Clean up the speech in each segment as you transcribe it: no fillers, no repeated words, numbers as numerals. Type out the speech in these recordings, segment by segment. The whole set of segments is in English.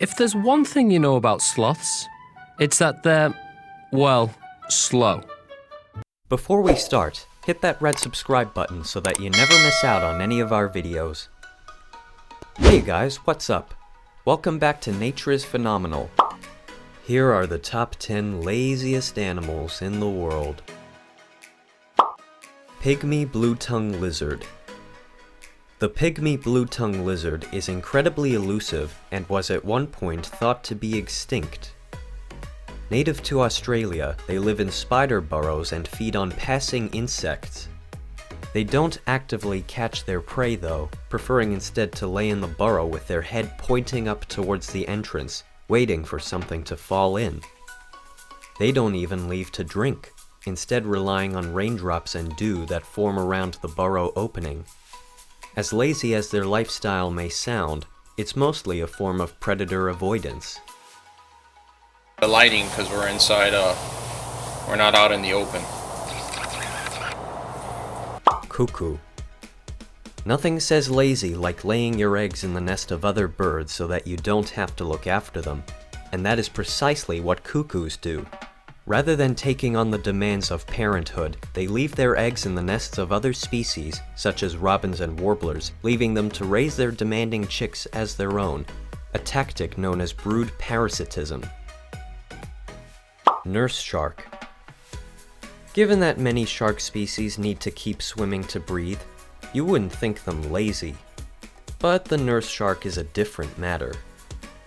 If there's one thing you know about sloths, it's that they're, well, slow. Before we start, hit that red subscribe button so that you never miss out on any of our videos. Hey guys, what's up? Welcome back to Nature is Phenomenal. Here are the top 10 laziest animals in the world. Pygmy blue-tongue lizard. The pygmy blue-tongue lizard is incredibly elusive and was at one point thought to be extinct. Native to Australia, they live in spider burrows and feed on passing insects. They don't actively catch their prey though, preferring instead to lay in the burrow with their head pointing up towards the entrance, waiting for something to fall in. They don't even leave to drink, instead relying on raindrops and dew that form around the burrow opening. As lazy as their lifestyle may sound, it's mostly a form of predator avoidance. The lighting, because we're inside, we're not out in the open. Cuckoo. Nothing says lazy like laying your eggs in the nest of other birds so that you don't have to look after them, and that is precisely what cuckoos do. Rather than taking on the demands of parenthood, they leave their eggs in the nests of other species, such as robins and warblers, leaving them to raise their demanding chicks as their own, a tactic known as brood parasitism. Nurse shark. Given that many shark species need to keep swimming to breathe, you wouldn't think them lazy. But the nurse shark is a different matter.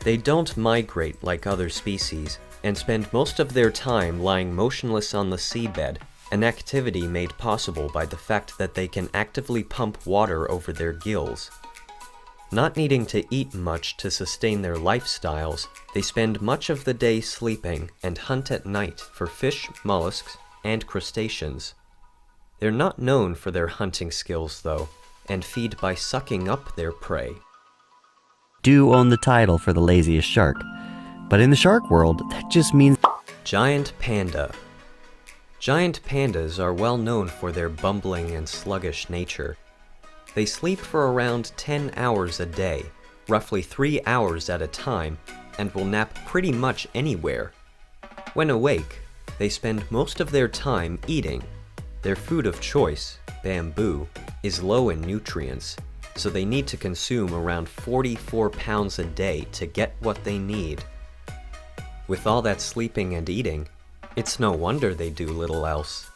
They don't migrate like other species, and spend most of their time lying motionless on the seabed, an activity made possible by the fact that they can actively pump water over their gills. Not needing to eat much to sustain their lifestyles, they spend much of the day sleeping and hunt at night for fish, mollusks, and crustaceans. They're not known for their hunting skills though, and feed by sucking up their prey. Do own the title for the laziest shark. But in the shark world, that just means Giant panda. Giant pandas are well known for their bumbling and sluggish nature. They sleep for around 10 hours a day, roughly 3 hours at a time, and will nap pretty much anywhere. When awake, they spend most of their time eating. Their food of choice, bamboo, is low in nutrients, so they need to consume around 44 pounds a day to get what they need. With all that sleeping and eating, it's no wonder they do little else.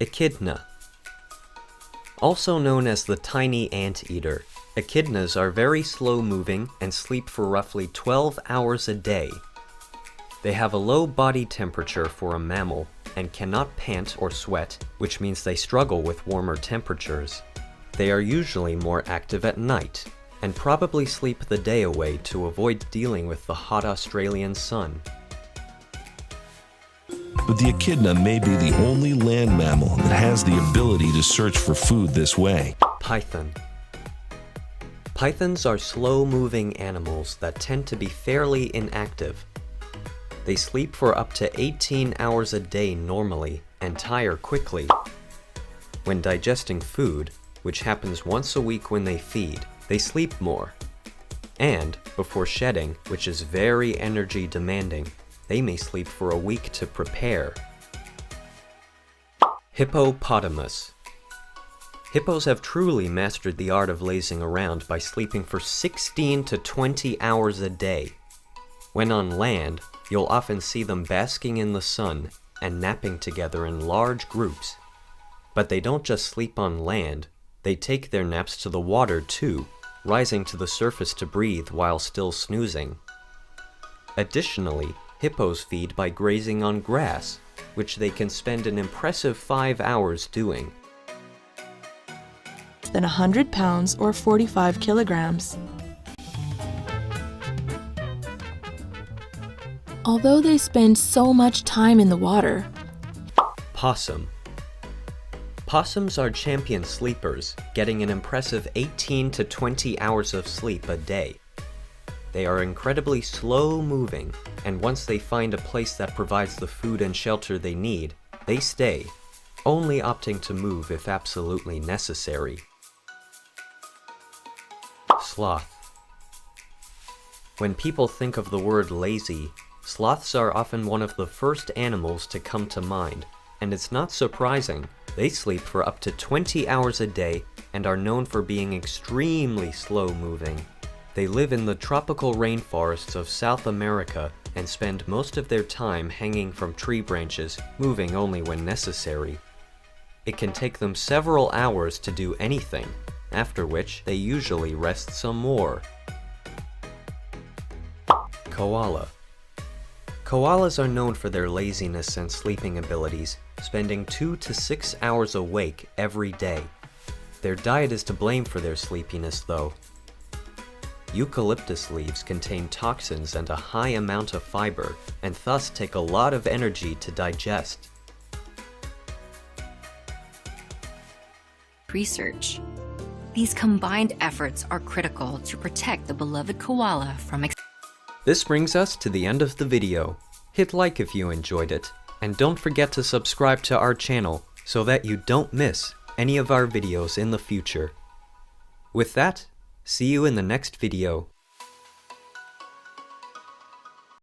Echidna. Also known as the tiny anteater, echidnas are very slow-moving and sleep for roughly 12 hours a day. They have a low body temperature for a mammal and cannot pant or sweat, which means they struggle with warmer temperatures. They are usually more active at night, and probably sleep the day away to avoid dealing with the hot Australian sun. But the echidna may be the only land mammal that has the ability to search for food this way. Python. Pythons are slow-moving animals that tend to be fairly inactive. They sleep for up to 18 hours a day normally and tire quickly. When digesting food, which happens once a week when they feed, they sleep more. And, before shedding, which is very energy demanding, they may sleep for a week to prepare. Hippopotamus. Hippos have truly mastered the art of lazing around by sleeping for 16 to 20 hours a day. When on land, you'll often see them basking in the sun and napping together in large groups. But they don't just sleep on land, they take their naps to the water too, rising to the surface to breathe while still snoozing. Additionally, hippos feed by grazing on grass, which they can spend an impressive 5 hours doing. Than 100 pounds or 45 kilograms. Although they spend so much time in the water. Possum. Possums are champion sleepers, getting an impressive 18 to 20 hours of sleep a day. They are incredibly slow-moving, and once they find a place that provides the food and shelter they need, they stay, only opting to move if absolutely necessary. Sloth. When people think of the word lazy, sloths are often one of the first animals to come to mind, and it's not surprising. They sleep for up to 20 hours a day and are known for being extremely slow-moving. They live in the tropical rainforests of South America and spend most of their time hanging from tree branches, moving only when necessary. It can take them several hours to do anything, after which they usually rest some more. Koala. Koalas are known for their laziness and sleeping abilities, spending 2 to 6 hours awake every day. Their diet is to blame for their sleepiness, though. Eucalyptus leaves contain toxins and a high amount of fiber, and thus take a lot of energy to digest. Research. These combined efforts are critical to protect the beloved koala from This brings us to the end of the video. Hit like if you enjoyed it, and don't forget to subscribe to our channel so that you don't miss any of our videos in the future. With that, see you in the next video.